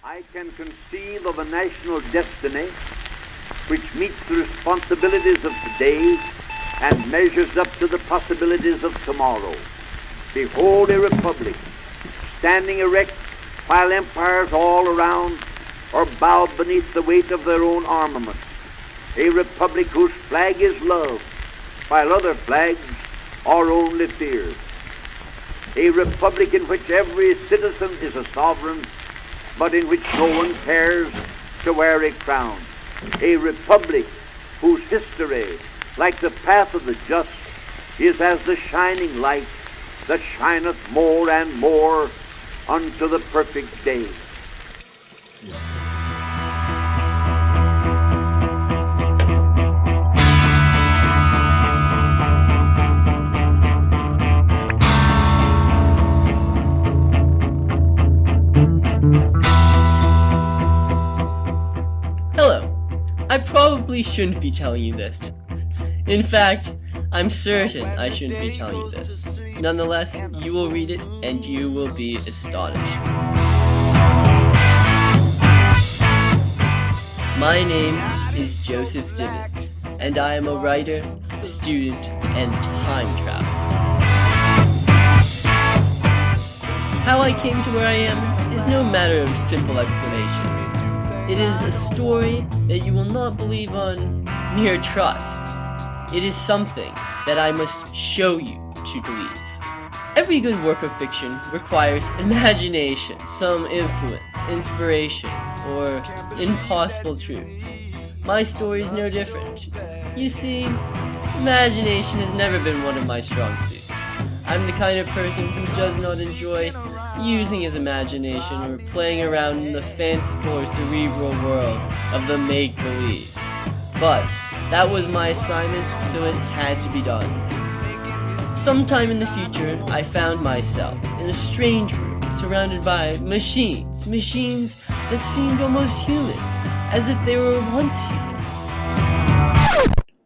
I can conceive of a national destiny which meets the responsibilities of today and measures up to the possibilities of tomorrow. Behold a republic, standing erect while empires all around are bowed beneath the weight of their own armament. A republic whose flag is love, while other flags are only fears. A republic in which every citizen is a sovereign, but in which no one cares to wear a crown. A republic whose history, like the path of the just, is as the shining light that shineth more and more unto the perfect day. Hello. I probably shouldn't be telling you this. In fact, I'm certain I shouldn't be telling you this. Nonetheless, you will read it and you will be astonished. My name is Joseph Dibbens, and I am a writer, student, and time traveler. How I came to where I am is no matter of simple explanation. It is a story that you will not believe on mere trust. It is something that I must show you to believe. Every good work of fiction requires imagination, some influence, inspiration, or impossible truth. My story is no different. You see, imagination has never been one of my strong suits. I'm the kind of person who does not enjoy using his imagination or playing around in the fanciful or cerebral world of the make-believe. But that was my assignment, so it had to be done. Sometime in the future, I found myself in a strange room surrounded by machines that seemed almost human, as if they were once human.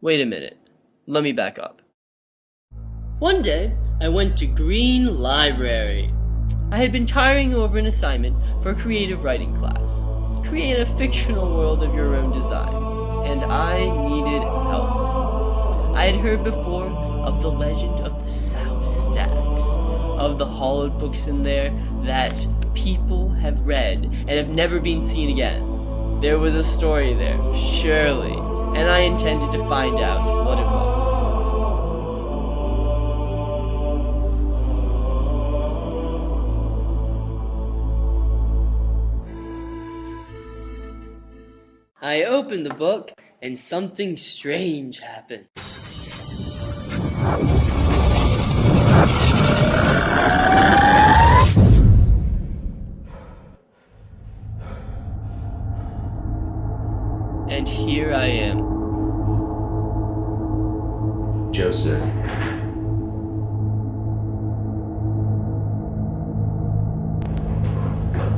Wait a minute, let me back up. One day, I went to Green Library. I had been tiring over an assignment for a creative writing class. Create a fictional world of your own design, and I needed help. I had heard before of the legend of the South Stacks, of the hollowed books in there that people have read and have never been seen again. There was a story there, surely, and I intended to find out what it was. I opened the book, and something strange happened. And here I am. Joseph.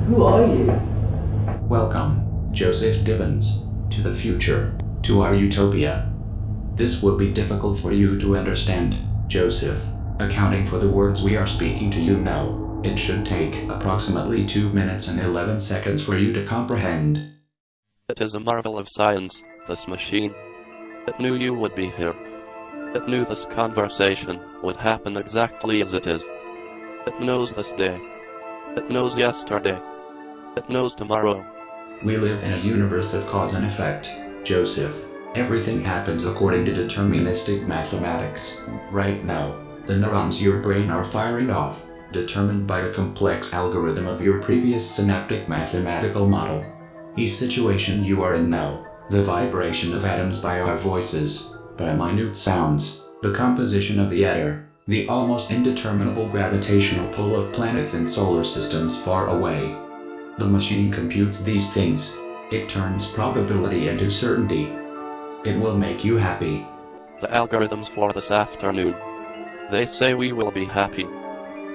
Who are you? Welcome, Joseph Dibbens, to the future, to our utopia. This will be difficult for you to understand, Joseph. Accounting for the words we are speaking to you now, it should take approximately 2 minutes and 11 seconds for you to comprehend. It is a marvel of science, this machine. It knew you would be here. It knew this conversation would happen exactly as it is. It knows this day. It knows yesterday. It knows tomorrow. We live in a universe of cause and effect, Joseph. Everything happens according to deterministic mathematics. Right now, the neurons your brain are firing off, determined by a complex algorithm of your previous synaptic mathematical model. Each situation you are in now, the vibration of atoms by our voices, by minute sounds, the composition of the air, the almost indeterminable gravitational pull of planets and solar systems far away. The machine computes these things. It turns probability into certainty. It will make you happy. The algorithms for this afternoon. They say we will be happy.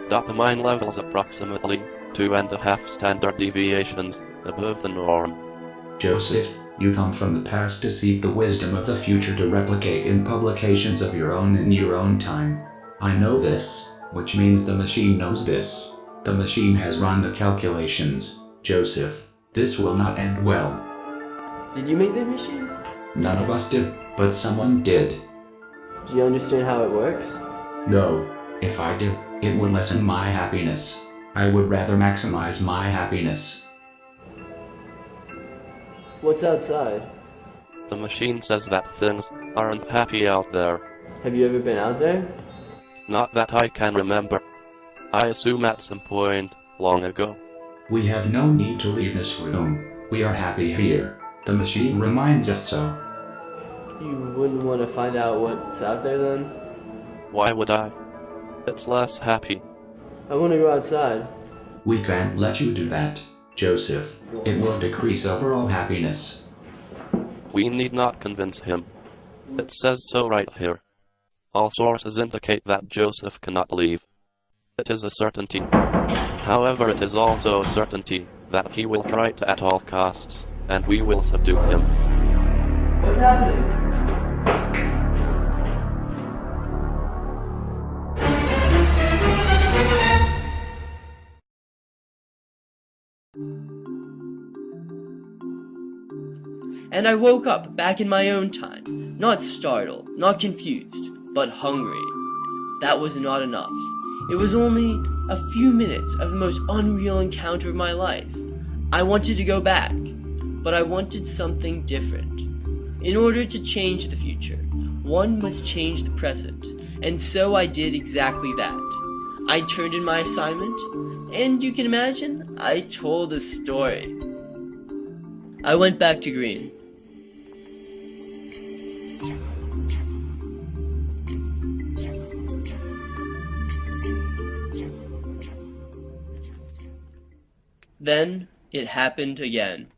Dopamine levels approximately 2.5 standard deviations above the norm. Joseph, you come from the past to seek the wisdom of the future to replicate in publications of your own in your own time. I know this, which means the machine knows this. The machine has run the calculations, Joseph. This will not end well. Did you make the machine? None of us did, but someone did. Do you understand how it works? No. If I did, it would lessen my happiness. I would rather maximize my happiness. What's outside? The machine says that things aren't happy out there. Have you ever been out there? Not that I can remember. I assume at some point long ago. We have no need to leave this room. We are happy here. The machine reminds us so. You wouldn't want to find out what's out there then? Why would I? It's less happy. I want to go outside. We can't let you do that, Joseph. It will decrease overall happiness. We need not convince him. It says so right here. All sources indicate that Joseph cannot leave. It is a certainty. However, it is also a certainty that he will try to at all costs, and we will subdue him. What's happening? And I woke up back in my own time, not startled, not confused, but hungry. That was not enough. It was only a few minutes of the most unreal encounter of my life. I wanted to go back, but I wanted something different. In order to change the future, one must change the present, and so I did exactly that. I turned in my assignment, and you can imagine, I told a story. I went back to green. Then it happened again.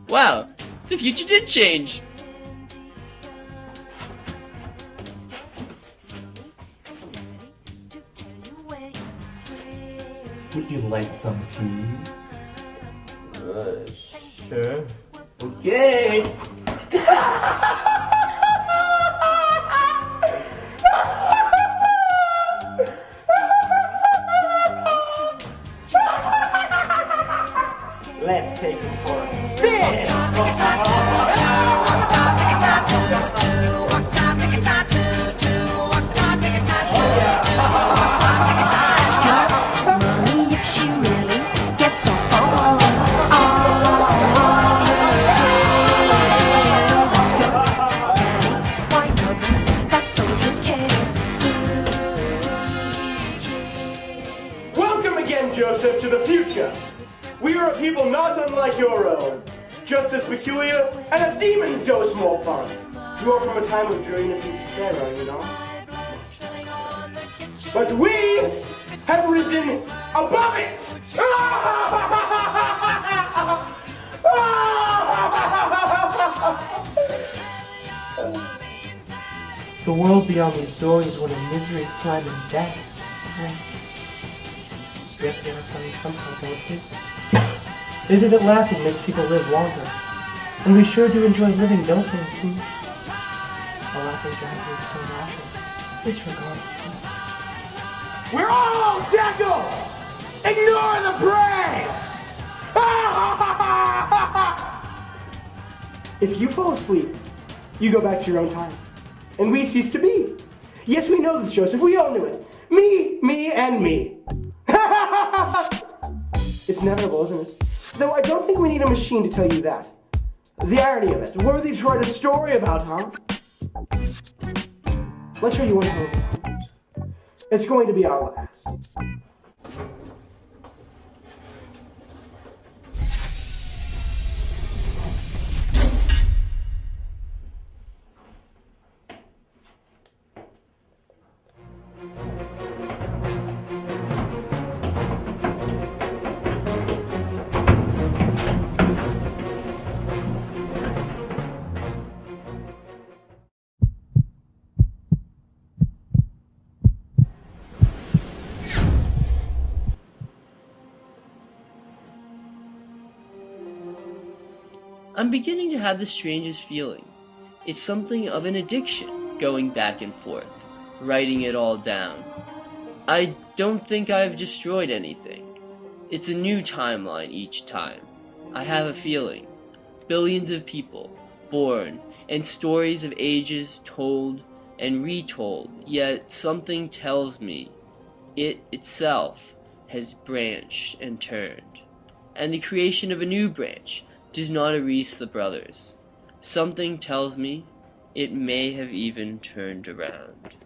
Wow, the future did change. Would you like some tea? Sure. Okay. Let's take him for a spin. Mommy, if she really gets off on Daddy, why doesn't that soldier care? Welcome again, Joseph, to the future. We are a people not unlike your own, just as peculiar and a demon's dose more fun. You are from a time of dreariness and despair, are you not? But we have risen above it! The world beyond these doors is one of misery, slime, and death. We have to get our funny somehow, don't we? They say that laughing makes people live longer. And we sure do enjoy living, don't we? A laughing giant is still laughing. Disregard. We're all jackals! Ignore the prey! If you fall asleep, you go back to your own time. And we cease to be. Yes, we know this, Joseph. We all knew it. Me, and me. It's inevitable, isn't it? Though I don't think we need a machine to tell you that. The irony of it. Worthy to write a story about, huh? Let's show you one more. It's going to be our last. I'm beginning to have the strangest feeling. It's something of an addiction, going back and forth, writing it all down. I don't think I've destroyed anything. It's a new timeline each time. I have a feeling. Billions of people, born, and stories of ages told and retold, yet something tells me it itself has branched and turned, and the creation of a new branch does not erase the brothers. Something tells me it may have even turned around.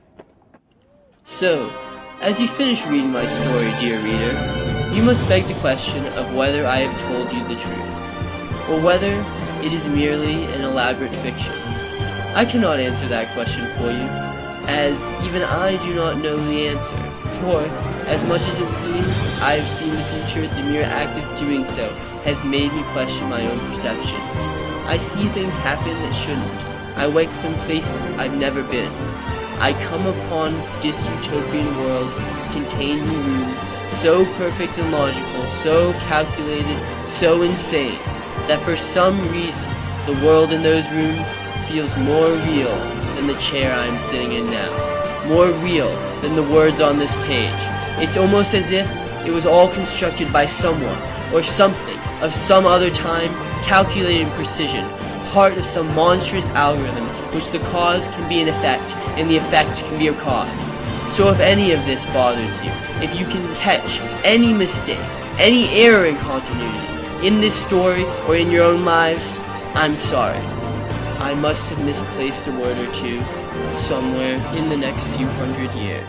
So, as you finish reading my story, dear reader, you must beg the question of whether I have told you the truth, or whether it is merely an elaborate fiction. I cannot answer that question for you, as even I do not know the answer, for, as much as it seems I have seen the future, the mere act of doing so has made me question my own perception. I see things happen that shouldn't. I wake up in places I've never been. I come upon dystopian worlds contained in rooms so perfect and logical, so calculated, so insane, that for some reason the world in those rooms feels more real than the chair I'm sitting in now, more real than the words on this page. It's almost as if it was all constructed by someone or something of some other time, calculated precision, part of some monstrous algorithm which the cause can be an effect and the effect can be a cause. So if any of this bothers you, if you can catch any mistake, any error in continuity, in this story or in your own lives, I'm sorry. I must have misplaced a word or two somewhere in the next few hundred years.